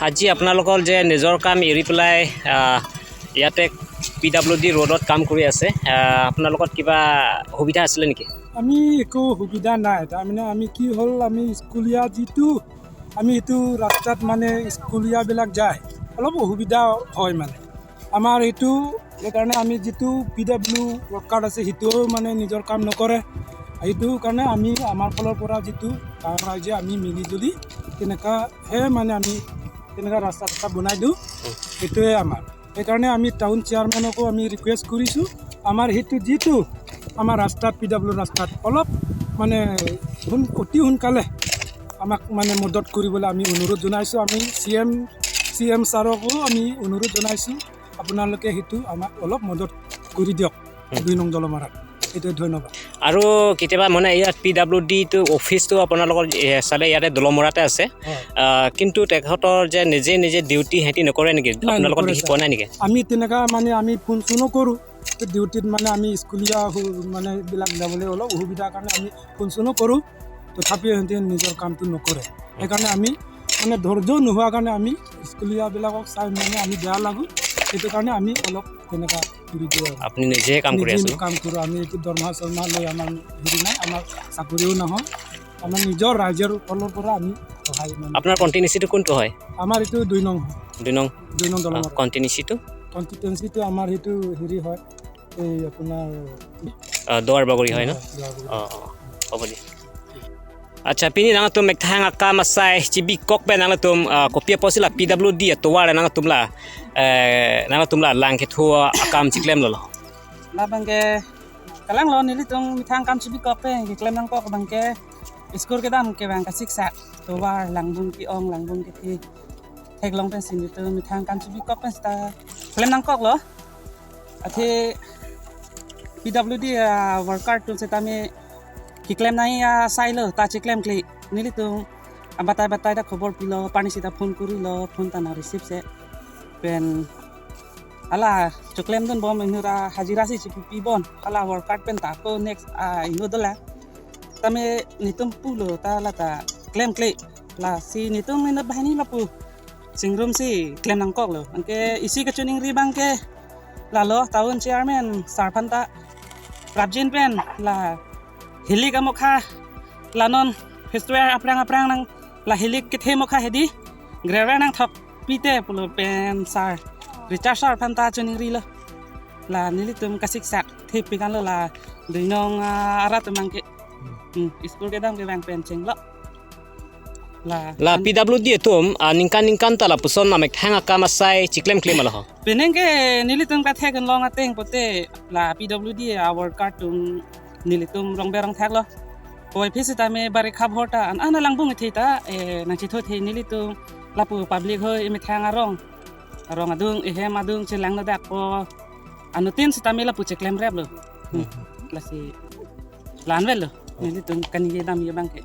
আজি আপোনালোকৰ যে নিজৰ কাম এৰি পেলাই ইয়াতে PWD ৰোডত কাম কৰি আছে আপোনালোকৰ কিবা সুবিধা আছিলে নেকি? আমি একো সুবিধা নাই তাৰমানে আমি কি হ'ল আমি স্কুলীয়া যিটো আমি এইটো ৰাস্তাত মানে স্কুলীয়াবিলাক যায় অলপ অসুবিধা হয় মানে আমাৰ এইটো সেইকাৰণে আমি যিটো PW ৱৰ্কাৰ আছে সেইটোও মানে নিজৰ কাম নকৰে সেইটো কাৰণে আমি আমাৰ ফালৰ পৰা যিটো গাঁৱৰ ৰাইজে আমি মিলিজুলি তেনেকুৱাহে মানে আমি তেনেকুৱা ৰাস্তা বনাই দিওঁ সেইটোৱে আমাৰ সেইকাৰণে আমি টাউন চেয়াৰমেনকো আমি ৰিকুৱেষ্ট কৰিছোঁ আমাৰ সেইটো যিটো আমাৰ ৰাস্তাত PW ৰাস্তাত অলপ মানে অতি সোনকালে আমাক মানে মদত কৰিবলৈ আমি অনুৰোধ জনাইছোঁ আমি CM ছাৰকো আমি অনুৰোধ জনাইছোঁ আপোনালোকে সেইটো আমাক অলপ মদত কৰি দিয়ক 2 নং দলমাৰাত এইটোৱে ধন্যবাদ আৰু কেতিয়াবা মানে ইয়াত PWD অফিচটো আপোনালোকৰ চালে ইয়াতে দলমৰাতে আছে কিন্তু তেখেতৰ যে নিজে ডিউটি সিহঁতি নকৰে নেকি আপোনালোকৰ দেখি পোৱা নাই নেকি? আমি তেনেকুৱা মানে আমি ফোন চোনো কৰোঁ ডিউটিত মানে আমি স্কুলীয়া মানে বিলাক যাবলৈ অলপ অসুবিধাৰ কাৰণে আমি ফোন চোনো কৰোঁ তথাপিও সিহঁতে নিজৰ কামটো নকৰে সেইকাৰণে আমি মানে ধৈৰ্য নোহোৱাৰ কাৰণে আমি স্কুলীয়াবিলাকক চাই মানে আমি বেয়া লাগোঁ সেইটো কাৰণে আমি অলপ তেনেকুৱা কৰি দিওঁ আপুনি নিজে কাম কৰি আছে কাম কৰোঁ আমি এইটো দৰমহা চৰমহা লৈ আমাৰ হেৰি নাই আমাৰ চাকৰিও নহয় আমাৰ নিজৰ ৰাইজৰ ফালৰ পৰা আমি সহায় আপোনাৰ কণ্টিনিউচিটো কোনটো হয়? আমাৰ এইটো 2 নং দলমাৰা কনষ্টিটুৱেঞ্চিটো আমাৰ সেইটো হেৰি হয় এই আপোনাৰ দোৱাৰ বাগৰি হয় ন হ'ব দিয়া আচ্ছা pini nang tum mekhang akam asai cibi kok pe nang tum kopia posila PWD atwar nang tumla lang ke thua akam ciklem lo la bangke kalang lo nili tung mithang kam cibi kok pe ciklem nang kok bangke skor ke dam ke bang ka siksa towar langbung ki ong langbung ke thi thek long pe sin tu mithang kam cibi kok pe sta klem nang kok lo athi PWD worker tu setame Kiklem nai sailo ta ciklem kli nili tung batai da khobor pilo pani sita phone kuri lo phone ta na receive se pen ala ciklem don bom inura hajira si cipi bon ala work pen ta ko next ino dola tame nitum pulo ta la ta claim kli la si nitum ina bahani la pu singrum si claim nang kok lo angke isi ka chuning ri bang ke la lo taun chairman sarphanta prabjin pen la Hili ka mokha lanon festival aprang nang la hili ke the mokha hedi grever nang thok pite pulo pen sar recharge sar phanta chuning ri lo la nili tum kasik sak the pikan lo la duinong ara tumang ke school ke dam ke bang pen cheng lo la PWD tum ningkan ta la puson na mekhang akam asai ciklem klem lo peneng ke nili tum ka the kan long ateng pote la PWD our card tum nilitum rong berang thak lo poi phisi ta me bari khab hota ana langbung thi ta nang chi tho the nilitum lapu public hoi me thang arong adung ehem adung chilang na dak po anutin si ta me lapu cheklem rep lo la si lanvel lo nilitum kaniye dam ye bang ke